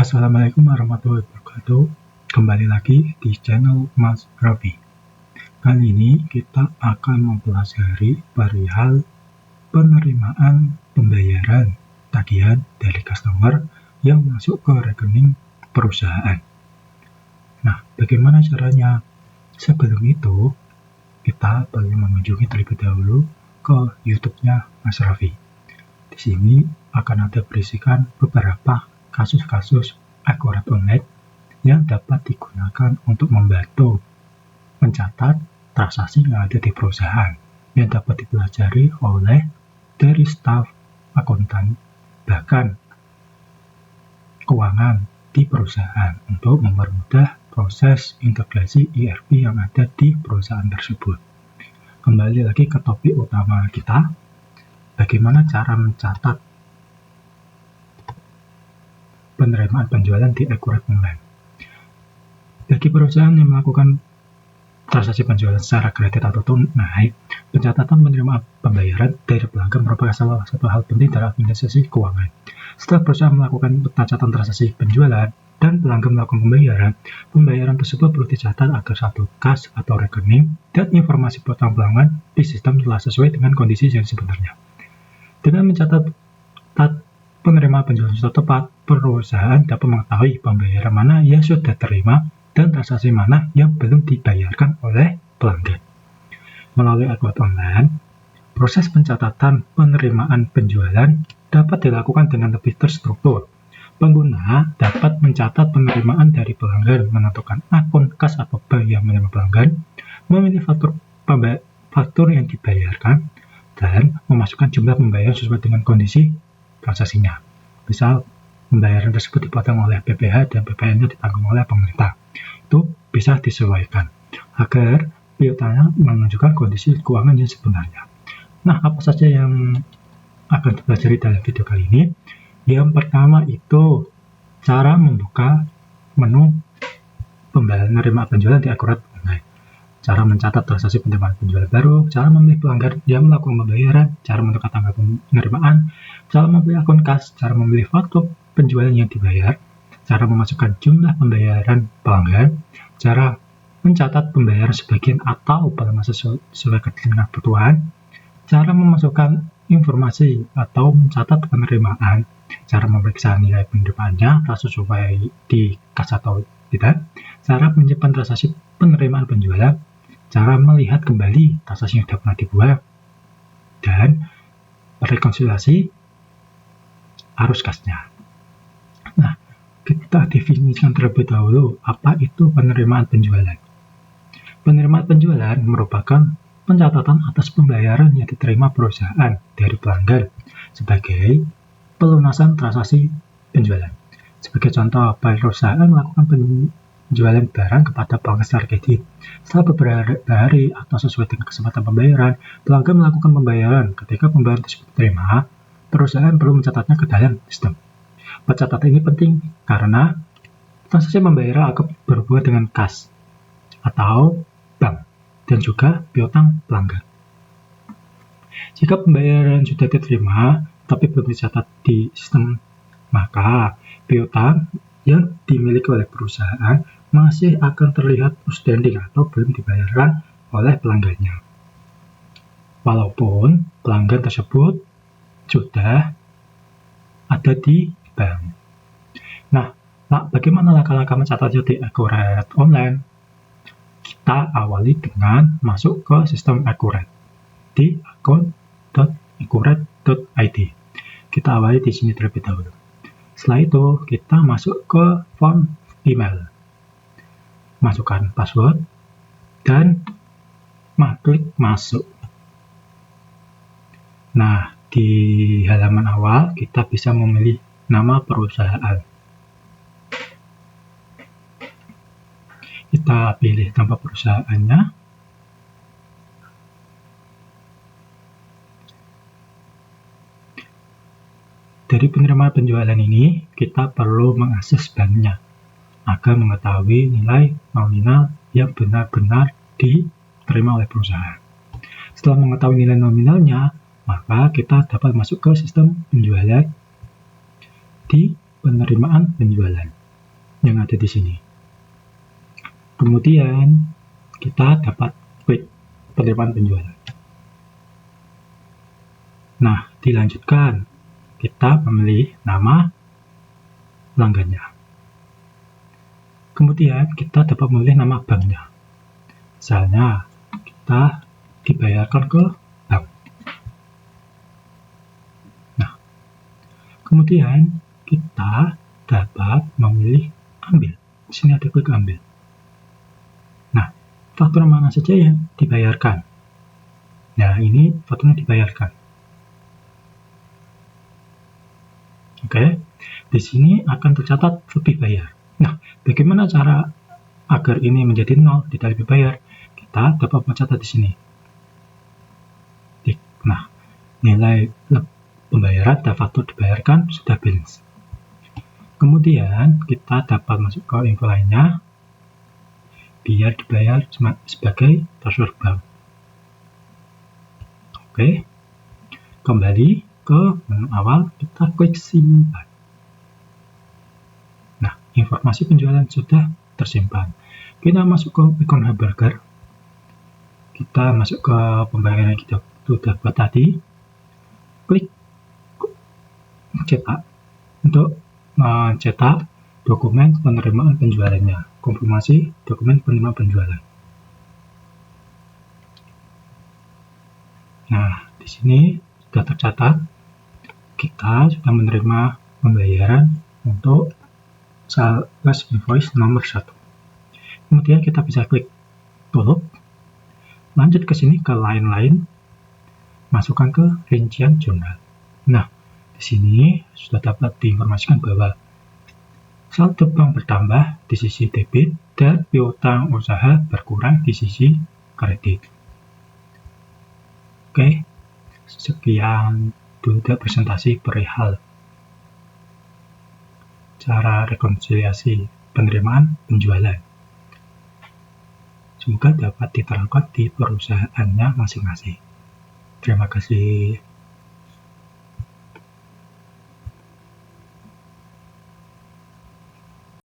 Assalamualaikum warahmatullahi wabarakatuh. Kembali lagi di channel Mas Raffi. Kali ini kita akan mempelajari perihal penerimaan pembayaran tagihan dari customer yang masuk ke rekening perusahaan. Nah, bagaimana caranya? Sebelum itu, kita perlu mengunjungi terlebih dahulu ke YouTube-nya Mas Raffi. Di sini akan ada berisikan beberapa kasus-kasus akurat online yang dapat digunakan untuk membantu mencatat transaksi yang ada di perusahaan yang dapat dipelajari oleh dari staf akuntan bahkan keuangan di perusahaan untuk mempermudah proses integrasi ERP yang ada di perusahaan tersebut. Kembali lagi ke topik utama kita, bagaimana cara mencatat penerimaan penjualan di Accurate Online. Bagi perusahaan yang melakukan transaksi penjualan secara kredit atau tunai, pencatatan penerimaan pembayaran dari pelanggan merupakan salah satu hal penting dalam administrasi keuangan. Setelah perusahaan melakukan pencatatan transaksi penjualan dan pelanggan melakukan pembayaran tersebut perlu dicatat agar satu kas atau rekening dan informasi potong pelanggan di sistem telah sesuai dengan kondisi yang sebenarnya. Dengan mencatat penerimaan penjualan sudah tepat, perusahaan dapat mengetahui pembayaran mana yang sudah terima dan transaksi mana yang belum dibayarkan oleh pelanggan. Melalui Accurate Online, proses pencatatan penerimaan penjualan dapat dilakukan dengan lebih terstruktur. Pengguna dapat mencatat penerimaan dari pelanggan, menentukan akun kas atau bank yang menerima pelanggan, memilih faktur yang dibayarkan, dan memasukkan jumlah pembayaran sesuai dengan kondisi transaksinya. Misal, pembayaran tersebut dipotong oleh PPh dan PPN-nya ditanggung oleh pemerintah. Itu bisa disesuaikan agar piutangnya menunjukkan kondisi keuangan yang sebenarnya. Nah, apa saja yang akan dipelajari dalam video kali ini? Yang pertama itu cara membuka menu penerimaan penjualan di Accurate Online. Cara mencatat transaksi penerimaan penjualan baru, cara memilih pelanggan yang melakukan pembayaran, cara menentukan tanggal penerimaan, cara memilih akun kas, cara memilih faktur penjualan yang dibayar, cara memasukkan jumlah pembayaran pelanggan, cara mencatat pembayaran sebagian atau pada masa sesuai dengan kebutuhan, cara memasukkan informasi atau mencatat penerimaan, cara memeriksa nilai penerimaannya, sesuai di kas atau tidak, cara menyimpan transaksi penerimaan penjualan, cara melihat kembali transaksi yang sudah pernah dibuat, dan rekonsiliasi arus kasnya. Nah, kita definisikan terlebih dahulu apa itu penerimaan penjualan. Penerimaan penjualan merupakan pencatatan atas pembayaran yang diterima perusahaan dari pelanggan sebagai pelunasan transaksi penjualan. Sebagai contoh, perusahaan melakukan penjualan barang kepada pelanggan secara kredit. Setelah beberapa hari atau sesuai dengan kesempatan pembayaran, pelanggan melakukan pembayaran. Ketika pembayaran tersebut diterima, perusahaan perlu mencatatnya ke dalam sistem. Pencatatan ini penting karena transaksi pembayaran akan berhubungan dengan kas atau bank dan juga piutang pelanggan. Jika pembayaran sudah diterima tapi belum dicatat di sistem, maka piutang yang dimiliki oleh perusahaan masih akan terlihat outstanding atau belum dibayarkan oleh pelanggannya. Walaupun pelanggan tersebut sudah ada di bank. Nah, bagaimana langkah-langkah mencatatnya di Accurate Online? Kita awali dengan masuk ke sistem Accurate di account.accurate.id. Kita awali di sini terlebih dahulu. Setelah itu, kita masuk ke form email. Masukkan password dan klik masuk. Nah, di halaman awal kita bisa memilih nama perusahaan. Kita pilih nama perusahaannya. Dari penerimaan penjualan ini, kita perlu mengakses banknya agar mengetahui nilai nominal yang benar-benar diterima oleh perusahaan. Setelah mengetahui nilai nominalnya, maka kita dapat masuk ke sistem penjualan di penerimaan penjualan yang ada di sini. Kemudian kita dapat klik penerimaan penjualan. Nah, dilanjutkan, kita memilih nama pelanggannya. Kemudian kita dapat memilih nama banknya. Misalnya, kita dibayarkan ke bank. Nah, kemudian kita dapat memilih ambil. Di sini ada klik ambil. Nah, faktur mana saja yang dibayarkan? Nah, ini fakturnya dibayarkan. Oke, di sini akan tercatat lebih bayar. Nah, bagaimana cara agar ini menjadi 0, tidak lebih bayar? Kita dapat mencatat di sini. Nah, nilai pembayaran dan faktur dibayarkan sudah balance. Kemudian, kita dapat masuk ke info lainnya, biar dibayar sebagai transfer bank. Oke, kembali ke menu awal, kita klik simpan. Nah, informasi penjualan sudah tersimpan. Kita masuk ke ikon hamburger. Kita masuk ke pembayaran yang kita sudah buat tadi. Klik cetak untuk mencetak dokumen penerimaan penjualannya. Konfirmasi dokumen penerimaan penjualan. Nah, di sini sudah tercatat kita sudah menerima pembayaran untuk sales invoice nomor 1. Kemudian kita bisa klik tutup, lanjut ke sini ke lain-lain, masukkan ke rincian jurnal. Nah, di sini sudah dapat diinformasikan bahwa saldo bank bertambah di sisi debit dan piutang usaha berkurang di sisi kredit. Oke, sekian dulu presentasi perihal cara rekonsiliasi penerimaan penjualan. Semoga dapat diterapkan di perusahaannya masing-masing. Terima kasih.